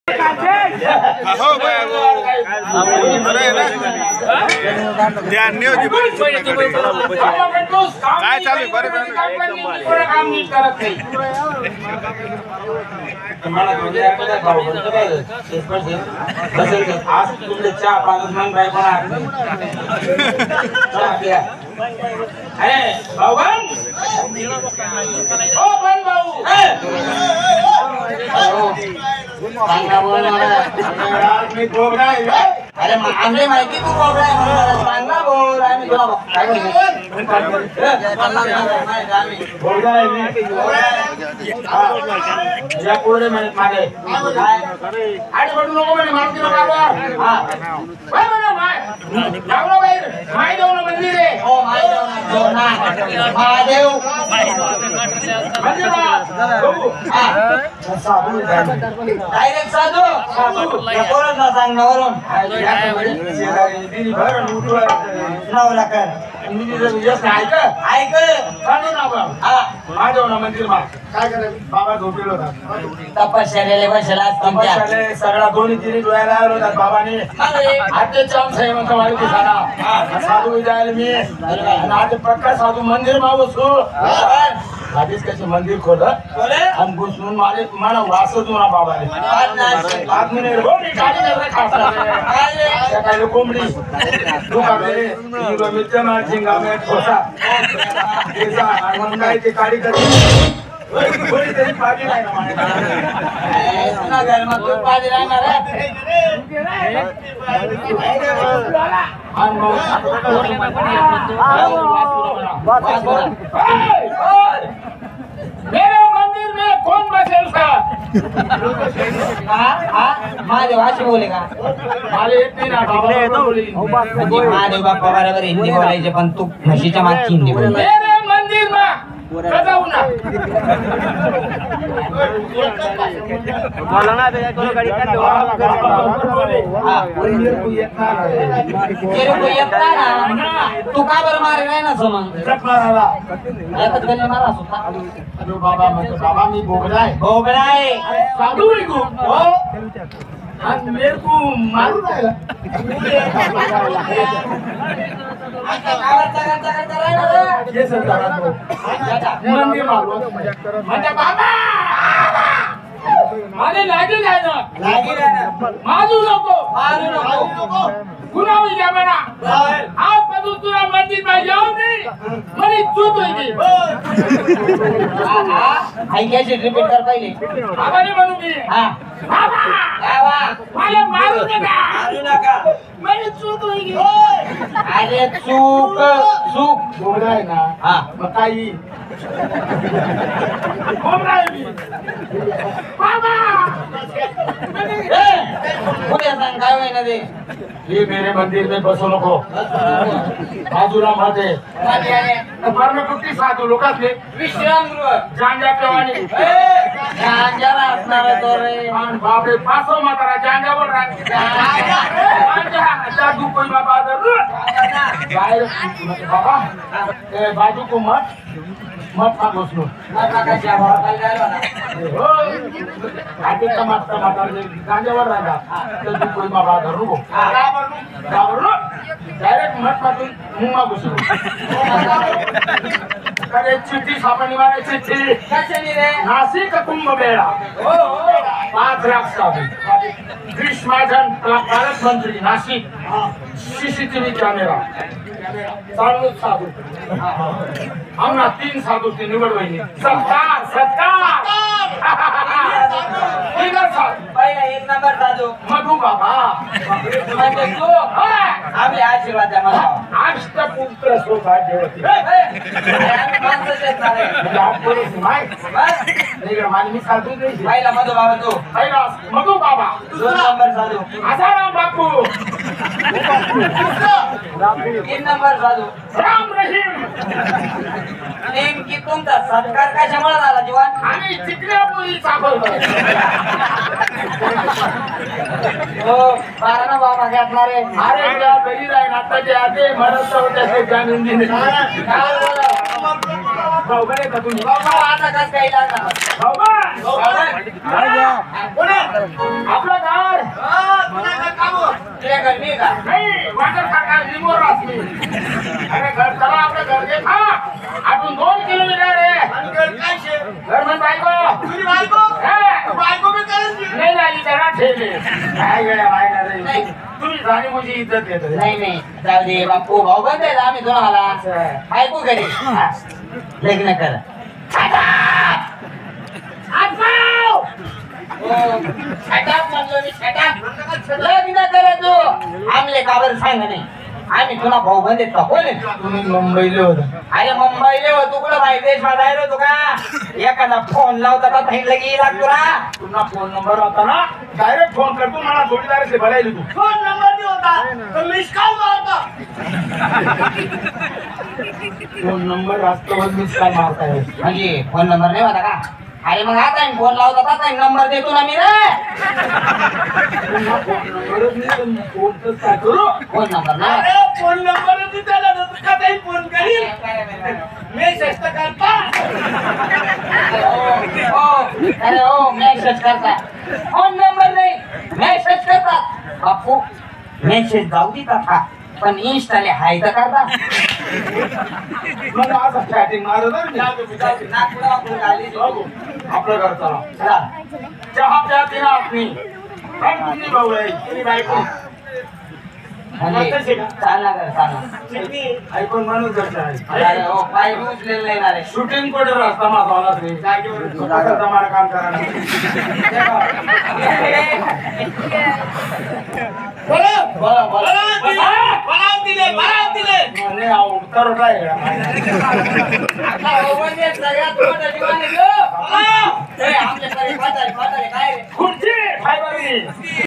हो ध्यान नाही होती काय चालू बरं काम नीट करत नाही आज तुमचे चहा पाच मन बाय पण भाऊ अरे आमची माहिती तू बोबडा सांगा बोल आम्ही या पुढे मागे आणि पडू नको म्हणे मागती नको माय देऊ ना मंदिर आहे हो महादेव साधू डायरेक्ट साधू ना सांग नवरून नवरा कर मंदिर काय करायचं बाबा झोपेल होता तपश्चर्याला सगळा दोन्ही तिन्ही डोळ्याला होतात बाबाने आजचे चान्स आहे म्हणतो माहिती सांगा साधू जायला मी आज पक्का साधू मंदिर मागवतो आधीच कसे मंदिर खोल आणि घुसून माझे मला वाचत ना बाबाने सकाळी कोंबडी दुखावे मित्र झिंगा ठोसा काय ते काळी करते तरी पाणी नाही पाणी राहणार मेरे मंदिर में कौन बसेल था महादेव अशी बोलेगा मला येत नाही ना महादेव बाप्पा बरोबर हिंदी बोलायचे पण तू म्हशीच्या मागची हिंदी बोल मेरे मंदिर में जाऊ ना बोला ना करो गाड़ी कर दो तू का बरं मारे नाही ना समंग एकच गल्ले मारा सुद्धा अरे बाबा म्हणतो बाबा मी बोगडा आहे साधू आहे तू हो आणि मेरे को मारू राहिला मंदिर मारू म्हणजे बाबा माझे लागी राहणार मारू नको गुन्हा होईल म्हणा आजपासून तुला मंदिर पाहिजे जाऊ नाही मला चूक होईल ऐकायची रिपीट कर पहिले बाबाने म्हणू मी मला मारू नका मला चूक होईल अरे चूक बोलला आहे ना हा मग काही काय होईना ते ये मेरे मंदिर में बसो नको बाजूला माझे कुठली साधू लोकांचे विश्रामगृह जांजा प्रवाणी जांजाला असणार तो रे बापरे पासो म्हातारा जांजावर जादू कोई बाबा बाबा बाजू को मत घुसलो गांजावर राहिला तर कोई बाबा धरू डायरेक्ट मत पासून मुंगा घुसलो अरे चिठ्ठी सापडली मला चिठ्ठी नाशिक कुंभमेळा 5 लाख साधू ग्रीष्माजन पालकमंत्री नाशिक सीसीटीव्ही कॅमेरा चालू साधू आम्हाला 3 साधूची निवड होईल सत्कार पहिला 1 नंबर साधू मधू बाबा म्हणजे तू आम्ही आशीर्वाद द्या मला अष्टपुत्र सौभाग्यवती मी साधू पहिला मधू बाबा तू पहिला मधू बाबा 2 नंबर साधू आसाराम बापू 3 नंबर साधू राम रहीम नेमकी तुमचा सत्कार कशामुळे झाला जीवन आम्ही चिकल्या पोळी सापडलो हो बारा बाबा घेतणार रे अरे त्या घरी राहीन आता जे आते मरत होते जाणून दिले भाऊ बरे का तुम्ही भाऊ आता कस काही लागला भाऊ आपला घर मी का नाही वाटर सरकार लिंबोर असली अरे घर चला आपलं घर दे खा आपण 2 किलोमीटर आहे घर म्हणजे बायको नाही नाही जरा ठेवले काय वेळा माहिती रे नाही. तुम्ही झाली म्हणजे इज्जत देत नाही नाही जाऊ दे बापू भाऊ बंद आहे आम्ही तुम्हाला ऐकू घरी हा. लग्न कर लग्न कर तू आमले का बरं सांग नाही आम्ही तुला भाऊ बंद आहेत का कोण तुम्ही मुंबईला होता अरे मुंबईले हो तुकडं भाई देश बाहेर तू का एखादा फोन लावता का लगी लागतो ना तुझा फोन नंबर होता ना डायरेक्ट फोन करतो मला जोडीदाराचे भरायला तू फोन नंबर नाही होता तर मिस कॉल होता फोन नंबर असतो मिस काय मारताय म्हणजे फोन नंबर नाही होता का अरे मग आता फोन लावता आता नंबर देतो ना मी रे पुन्हा फोन नंबरच नाही फोन काय करू फोन नंबर ना फोन नंबर त्याला काही फोन करील मेसेज तर करता अरे हो मेसेज करता फोन नंबर नाही मेसेज करतात बापू मेसेज जाऊ देतात का पण इन्स्टाले हाय तर करता मग असं चॅटिंग मारत आपलं घर चला चहा प्या तिला आपली तुझी भाऊ आहे तुझी बायको ऐकून माणूस अरे हो पाय उचलेलं नाही ना रे शूटिंग कुठे रस्ता माझा आला तुम्हाला काम करा बोला बोला उत्तर काय आमच्याकडे खुर्ची फायबर